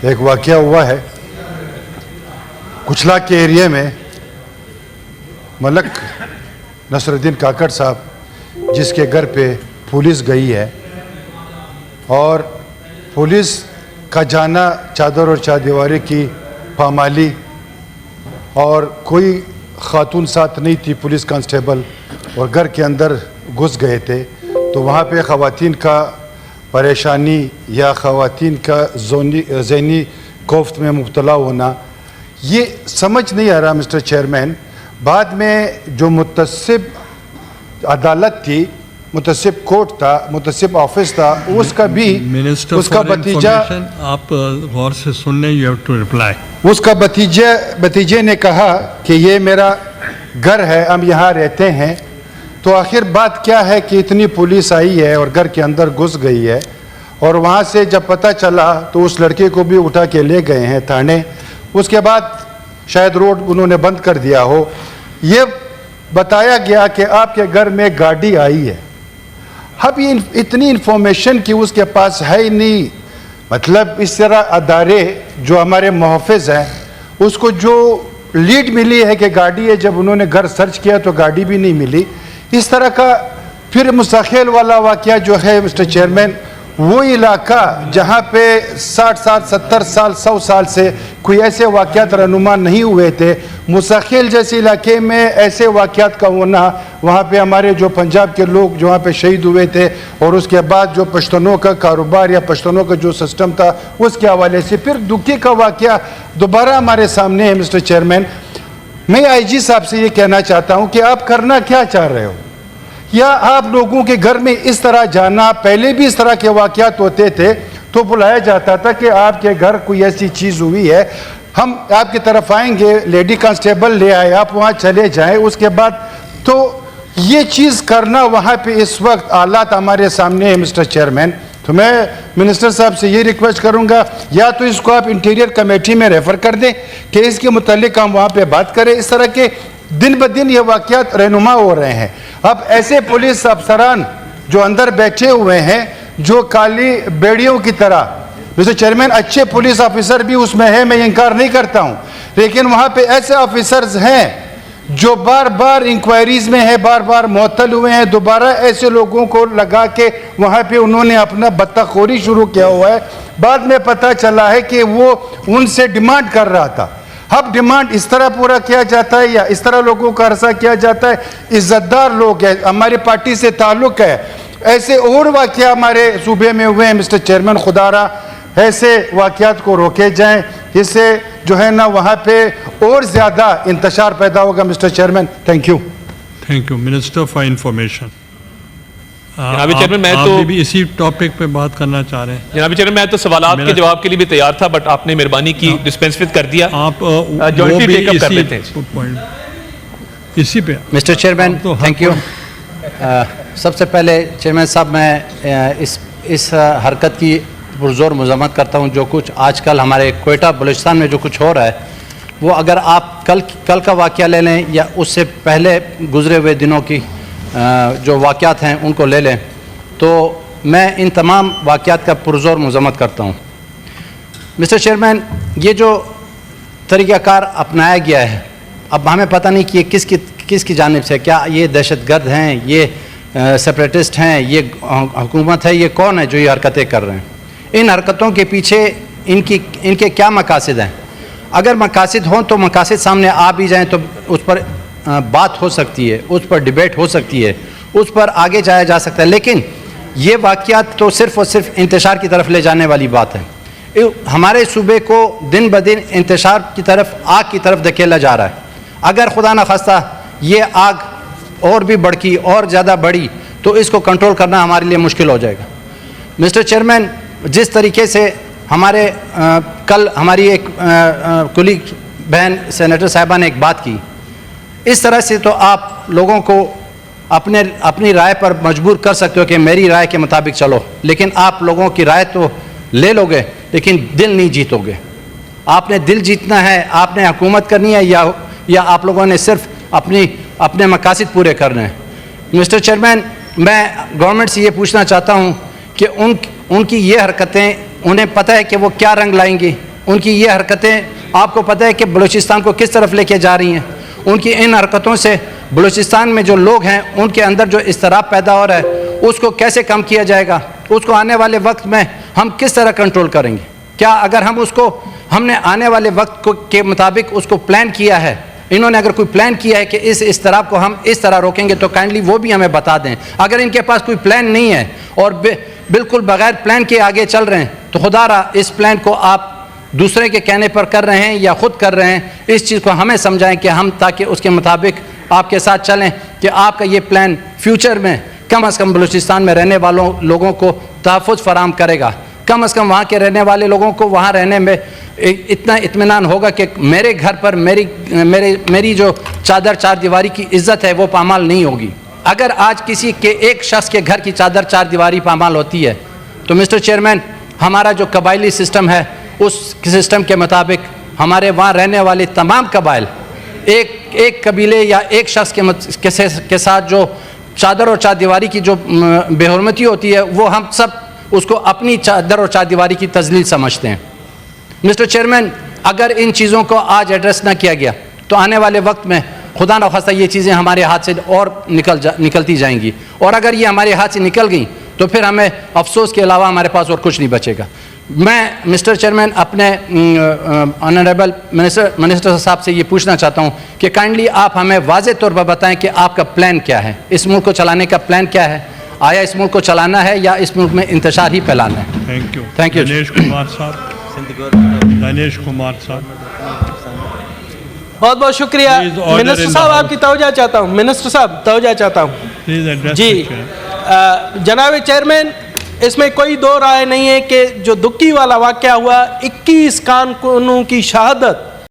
ایک واقعہ ہوا ہے کچھلا کے ایریے میں. ملک نصر الدین کاکڑ صاحب جس کے گھر پہ پولیس گئی ہے اور پولیس کا جانا چادر اور چاردیواری کی پامالی اور کوئی خاتون ساتھ نہیں تھی, پولیس کانسٹیبل, اور گھر کے اندر گھس گئے تھے. تو وہاں پہ خواتین کا پریشانی یا خواتین کا ذہنی کوفت میں مبتلا ہونا یہ سمجھ نہیں آ رہا مسٹر چیئرمین. بعد میں جو متصب عدالت تھی, متصب کورٹ تھا, متصب آفس تھا, اس کا بھی اس کا بھتیجا, آپ غور سے سن لیں, یو ہیو ٹو ریپلائی. اس کا بھتیجے نے کہا کہ یہ میرا گھر ہے, ہم یہاں رہتے ہیں. تو آخر بات کیا ہے کہ اتنی پولیس آئی ہے اور گھر کے اندر گھس گئی ہے, اور وہاں سے جب پتہ چلا تو اس لڑکے کو بھی اٹھا کے لے گئے ہیں تھانے. اس کے بعد شاید روڈ انہوں نے بند کر دیا ہو. یہ بتایا گیا کہ آپ کے گھر میں گاڑی آئی ہے. اب یہ اتنی انفارمیشن کی اس کے پاس ہے ہی نہیں. مطلب اس طرح ادارے جو ہمارے محافظ ہیں اس کو جو لیڈ ملی ہے کہ گاڑی ہے, جب انہوں نے گھر سرچ کیا تو گاڑی بھی نہیں ملی. اس طرح کا پھر مستقل والا واقعہ جو ہے مسٹر چیئرمین, وہ علاقہ جہاں پہ 60 سال 70 سال 100 سال سے کوئی ایسے واقعات رہنما نہیں ہوئے تھے, مستقل جیسے علاقے میں ایسے واقعات کا ہونا, وہاں پہ ہمارے جو پنجاب کے لوگ جو وہاں پہ شہید ہوئے تھے, اور اس کے بعد جو پشتونوں کا کاروبار یا پشتونوں کا جو سسٹم تھا اس کے حوالے سے پھر دکھی کا واقعہ دوبارہ ہمارے سامنے ہے. مسٹر چیئرمین, میں آئی جی صاحب سے یہ کہنا چاہتا ہوں کہ آپ کرنا کیا چاہ رہے ہو, یا آپ لوگوں کے گھر میں اس طرح جانا, پہلے بھی اس طرح کے واقعات ہوتے تھے تو بلایا جاتا تھا کہ آپ کے گھر کوئی ایسی چیز ہوئی ہے, ہم آپ کی طرف آئیں گے, لیڈی کانسٹیبل لے آئے, آپ وہاں چلے جائیں. اس کے بعد تو یہ چیز کرنا وہاں پہ اس وقت حالات ہمارے سامنے ہیں مسٹر چیئرمین. تو میں منسٹر صاحب سے یہ ریکویسٹ کروں گا, یا تو اس کو آپ انٹیریئر کمیٹی میں ریفر کر دیں کہ اس کے متعلق ہم وہاں پہ بات کریں. اس طرح کے دن بدن یہ واقعات رہنما ہو رہے ہیں. اب ایسے پولیس افسران جو اندر بیٹھے ہوئے ہیں جو کالی بیڑیوں کی طرح, مسٹر چیئرمین اچھے پولیس آفیسر بھی اس میں ہیں, میں انکار نہیں کرتا ہوں, لیکن وہاں پہ ایسے آفیسرز ہیں جو بار بار انکوائریز میں ہیں, بار بار معطل ہوئے ہیں. دوبارہ ایسے لوگوں کو لگا کے وہاں پہ انہوں نے اپنا بطہ خوری شروع کیا ہوا ہے. بعد میں پتہ چلا ہے کہ وہ ان سے ڈیمانڈ کر رہا تھا. اب ڈیمانڈ اس طرح پورا کیا جاتا ہے یا اس طرح لوگوں کا عرصہ کیا جاتا ہے. عزتدار لوگ ہیں, ہماری پارٹی سے تعلق ہے. ایسے اور واقعہ ہمارے صوبے میں ہوئے ہیں مسٹر چیئرمین, خدا را ایسے واقعات کو روکے جائیں, اس سے جو ہے نا وہاں پہ اور زیادہ انتشار پیدا ہوگا. Mister chairman thank you. Thank you minister for information. جناب چیئرمین میں تو بھی اسی ٹاپک پہ بات کرنا چاہ رہے ہیں. جناب چیئرمین میں تو سوالات کے جواب کے لیے بھی تیار تھا, بٹ آپ نے مہربانی کی ڈسپینس کر دیا. آپ جوائنٹلی ٹیک اپ کر لیتے ہیں اسی پہ. Mister chairman thank you. سب سے پہلے چیئرمین صاحب میں اس حرکت کی پرزور مذمت کرتا ہوں. جو کچھ آج کل ہمارے کوئٹہ بلوچستان میں جو کچھ ہو رہا ہے, وہ اگر آپ کل کا واقعہ لے لیں یا اس سے پہلے گزرے ہوئے دنوں کی جو واقعات ہیں ان کو لے لیں, تو میں ان تمام واقعات کا پرزور مذمت کرتا ہوں. مسٹر چیئرمین, یہ جو طریقہ کار اپنایا گیا ہے, اب ہمیں پتہ نہیں کہ یہ کس کی جانب سے, کیا یہ دہشت گرد ہیں, یہ سیپریٹسٹ ہیں, یہ حکومت ہے, یہ کون ہے جو یہ حرکتیں کر رہے ہیں. ان حرکتوں کے پیچھے ان کے کیا مقاصد ہیں؟ اگر مقاصد ہوں تو مقاصد سامنے آ بھی جائیں تو اس پر بات ہو سکتی ہے, اس پر ڈیبیٹ ہو سکتی ہے, اس پر آگے جایا جا سکتا ہے. لیکن یہ واقعات تو صرف اور صرف انتشار کی طرف لے جانے والی بات ہے. ہمارے صوبے کو دن بدن انتشار کی طرف, آگ کی طرف دھکیلا جا رہا ہے. اگر خدا نخواستہ یہ آگ اور بھی بڑکی اور زیادہ بڑھی تو اس کو کنٹرول کرنا ہمارے لیے مشکل ہو جائے گا. مسٹر چیئرمین, جس طریقے سے کل ہماری ایک کولیگ بہن سینیٹر صاحبہ نے ایک بات کی, اس طرح سے تو آپ لوگوں کو اپنی رائے پر مجبور کر سکتے ہو کہ میری رائے کے مطابق چلو, لیکن آپ لوگوں کی رائے تو لے لو گے لیکن دل نہیں جیتو گے. آپ نے دل جیتنا ہے, آپ نے حکومت کرنی ہے, یا آپ لوگوں نے صرف اپنے مقاصد پورے کرنے ہیں. مسٹر چیئرمین, میں گورنمنٹ سے یہ پوچھنا چاہتا ہوں کہ ان کی یہ حرکتیں, انہیں پتہ ہے کہ وہ کیا رنگ لائیں گی, ان کی یہ حرکتیں آپ کو پتہ ہے کہ بلوچستان کو کس طرف لے کے جا رہی ہیں. ان کی ان حرکتوں سے بلوچستان میں جو لوگ ہیں ان کے اندر جو اضطراب پیدا ہو رہا ہے اس کو کیسے کم کیا جائے گا, اس کو آنے والے وقت میں ہم کس طرح کنٹرول کریں گے. کیا اگر ہم نے آنے والے وقت کے مطابق اس کو پلان کیا ہے, انہوں نے اگر کوئی پلان کیا ہے کہ اس اضطراب کو ہم اس طرح روکیں گے تو کائنڈلی وہ بھی ہمیں بتا دیں. اگر ان کے پاس کوئی پلان نہیں ہے اور بالکل بغیر پلان کے آگے چل رہے ہیں تو خدا را اس پلان کو آپ دوسرے کے کہنے پر کر رہے ہیں یا خود کر رہے ہیں, اس چیز کو ہمیں سمجھائیں کہ ہم تاکہ اس کے مطابق آپ کے ساتھ چلیں کہ آپ کا یہ پلان فیوچر میں کم از کم بلوچستان میں رہنے والوں لوگوں کو تحفظ فراہم کرے گا. کم از کم وہاں کے رہنے والے لوگوں کو وہاں رہنے میں اتنا اطمینان ہوگا کہ میرے گھر پر میری جو چادر چار دیواری کی عزت ہے وہ پامال نہیں ہوگی. اگر آج کسی کے ایک شخص کے گھر کی چادر چار دیواری پامال ہوتی ہے تو مسٹر چیئرمین ہمارا جو قبائلی سسٹم ہے اس سسٹم کے مطابق ہمارے وہاں رہنے والے تمام قبائل ایک قبیلے یا ایک شخص کے ساتھ جو چادر اور چار دیواری کی جو بے حرمتی ہوتی ہے وہ ہم سب اس کو اپنی چادر اور چار دیواری کی تذلیل سمجھتے ہیں. مسٹر چیئرمین اگر ان چیزوں کو آج ایڈریس نہ کیا گیا تو آنے والے وقت میں خدا نخواستہ یہ چیزیں ہمارے ہاتھ سے اور نکلتی جائیں گی, اور اگر یہ ہمارے ہاتھ سے نکل گئیں تو پھر ہمیں افسوس کے علاوہ ہمارے پاس اور کچھ نہیں بچے گا. میں مسٹر چیئرمین اپنے آنریبل منسٹر صاحب سے یہ پوچھنا چاہتا ہوں کہ کائنڈلی آپ ہمیں واضح طور پر بتائیں کہ آپ کا پلان کیا ہے, اس ملک کو چلانے کا پلان کیا ہے. آیا اس ملک کو چلانا ہے یا اس ملک میں انتشار ہی پھیلانا ہے؟ Thank you. دنیش کمار صاحب بہت بہت شکریہ. منسٹر صاحب آپ کی توجہ چاہتا ہوں, منسٹر صاحب توجہ چاہتا ہوں. جی جناب چیئرمین, اس میں کوئی دو رائے نہیں ہے کہ جو دکی والا واقعہ ہوا 21 کارکنوں کی شہادت